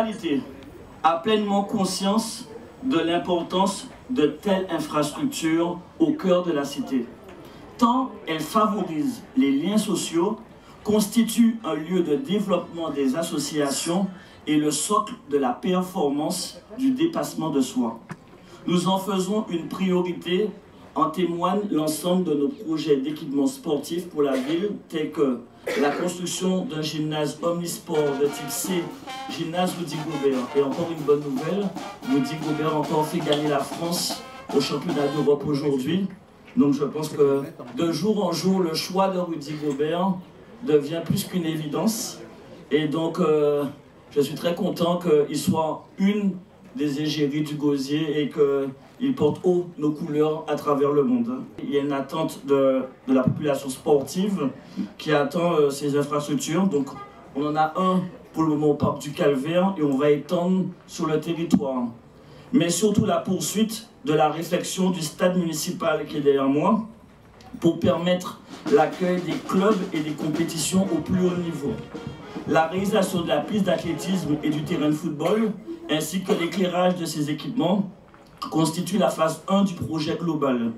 municipalité a pleinement conscience de l'importance de telles infrastructures au cœur de la cité, tant elles favorisent les liens sociaux, constituent un lieu de développement des associations et le socle de la performance du dépassement de soi. Nous en faisons une priorité, en témoigne l'ensemble de nos projets d'équipement sportif pour la ville, tels que la construction d'un gymnase omnisport de type C, gymnase Rudy Gobert. Et encore une bonne nouvelle, Rudy Gobert a encore fait gagner la France au championnat d'Europe aujourd'hui. Donc je pense que de jour en jour, le choix de Rudy Gobert devient plus qu'une évidence. Et donc je suis très content qu'il soit une des égéries du Gosier et qu'il porte haut nos couleurs à travers le monde. Il y a une attente de la population sportive qui attend ces infrastructures. Donc on en a un pour le moment au Parc du Calvaire et on va étendre sur le territoire. Mais surtout la poursuite de la réflexion du stade municipal qui est derrière moi pour permettre l'accueil des clubs et des compétitions au plus haut niveau. La réalisation de la piste d'athlétisme et du terrain de football ainsi que l'éclairage de ces équipements constitue la phase 1 du projet global.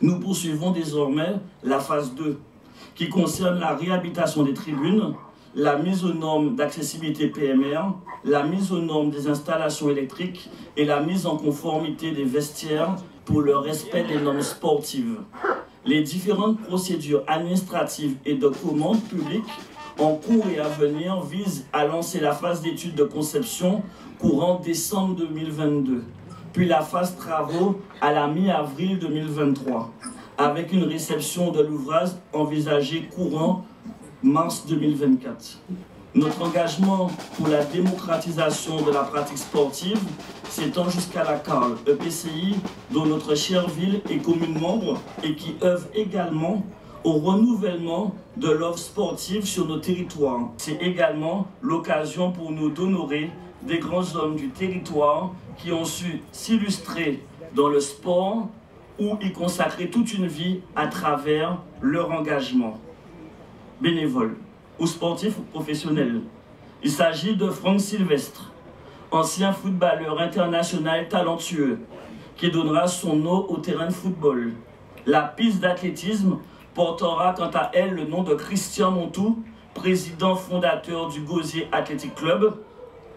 Nous poursuivons désormais la phase 2, qui concerne la réhabilitation des tribunes, la mise aux normes d'accessibilité PMR, la mise aux normes des installations électriques et la mise en conformité des vestiaires pour le respect des normes sportives. Les différentes procédures administratives et de commande publique en cours et à venir visent à lancer la phase d'étude de conception courant décembre 2022, puis la phase travaux à la mi-avril 2023, avec une réception de l'ouvrage envisagée courant mars 2024. Notre engagement pour la démocratisation de la pratique sportive s'étend jusqu'à la CARL, EPCI, dont notre chère ville est commune membre et qui œuvre également au renouvellement de l'offre sportive sur nos territoires. C'est également l'occasion pour nous d'honorer des grands hommes du territoire qui ont su s'illustrer dans le sport ou y consacrer toute une vie à travers leur engagement bénévole ou sportif ou professionnel. Il s'agit de Franck Sylvestre, ancien footballeur international talentueux, qui donnera son nom au terrain de football. La piste d'athlétisme portera quant à elle le nom de Christian Montou, président fondateur du Gosier Athletic Club,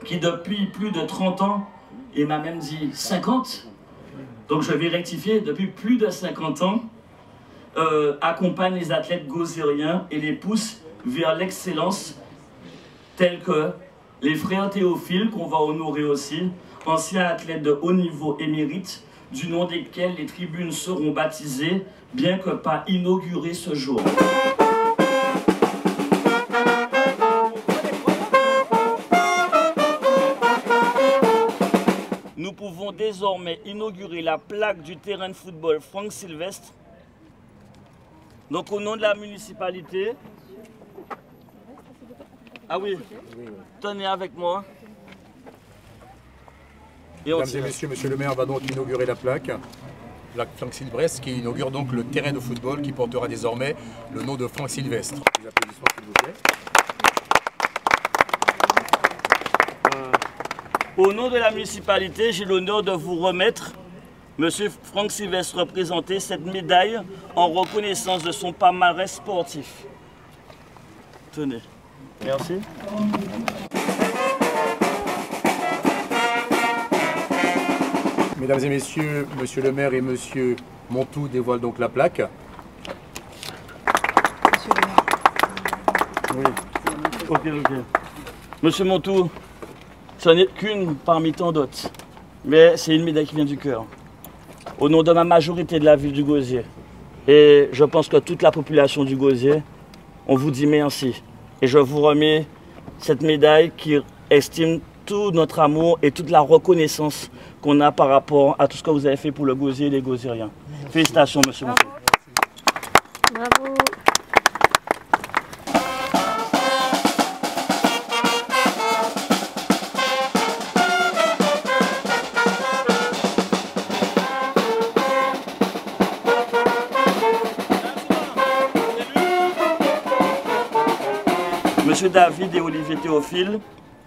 qui depuis plus de 30 ans, il m'a même dit 50, donc je vais rectifier, depuis plus de 50 ans, accompagne les athlètes gosiériens et les pousse vers l'excellence, tels que les frères Théophile, qu'on va honorer aussi, anciens athlètes de haut niveau émérites, du nom desquels les tribunes seront baptisées, bien que pas inaugurées ce jour. Nous pouvons désormais inaugurer la plaque du terrain de football Franck Sylvestre. Donc au nom de la municipalité, ah oui, tenez avec moi. Mesdames et messieurs, monsieur le maire va donc inaugurer la plaque Franck Sylvestre, qui inaugure donc le terrain de football qui portera désormais le nom de Franck Sylvestre. Des applaudissements, s'il vous plaît. Au nom de la municipalité, j'ai l'honneur de vous remettre, monsieur Franck Sylvestre, représenter cette médaille en reconnaissance de son palmarès sportif. Tenez. Merci. Mesdames et messieurs, monsieur le maire et monsieur Montou dévoilent donc la plaque. Monsieur le maire. Oui. Ok. Monsieur Montou, ce n'est qu'une parmi tant d'autres, mais c'est une médaille qui vient du cœur. Au nom de ma majorité de la ville du Gosier, et je pense que toute la population du Gosier, on vous dit merci. Et je vous remets cette médaille qui estime tout notre amour et toute la reconnaissance qu'on a par rapport à tout ce que vous avez fait pour le Gosier et les Gosiériens. Félicitations, monsieur Montou. Bravo. Monsieur David et Olivier Théophile,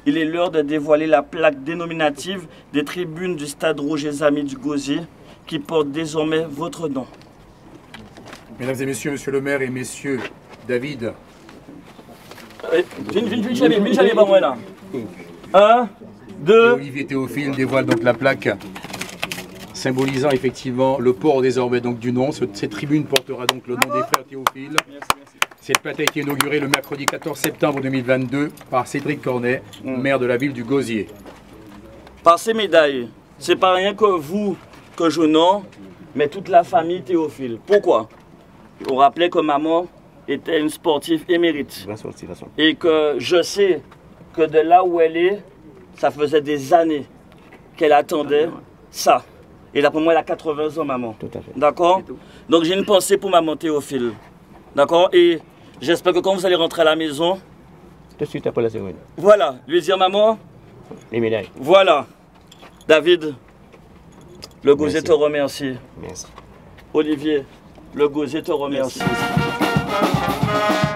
il est l'heure de dévoiler la plaque dénominative des tribunes du stade Roger Zami du Gosier qui porte désormais votre nom. Mesdames et messieurs, monsieur le maire et messieurs David. Un, deux. Olivier Théophile dévoile donc la plaque symbolisant effectivement le port désormais donc du nom. Cette tribune portera donc le nom des frères Théophile. Cette plaque a été inaugurée le mercredi 14 septembre 2022 par Cédric Cornet, maire de la ville du Gosier. Par ces médailles, c'est pas rien que vous que je nomme, mais toute la famille Théophile. Pourquoi? On rappelait que maman était une sportive émérite. Et que je sais que de là où elle est, ça faisait des années qu'elle attendait ça. Et d'après moi, elle a 80 ans, maman. Tout à fait. D'accord? Donc j'ai une pensée pour maman Théophile. D'accord? Et j'espère que quand vous allez rentrer à la maison, Tout de suite après la cérémonie. voilà, lui dire maman, Les médailles. voilà. David, le Gosier Merci. te remercie. Merci. Olivier, le Gosier te remercie. Merci.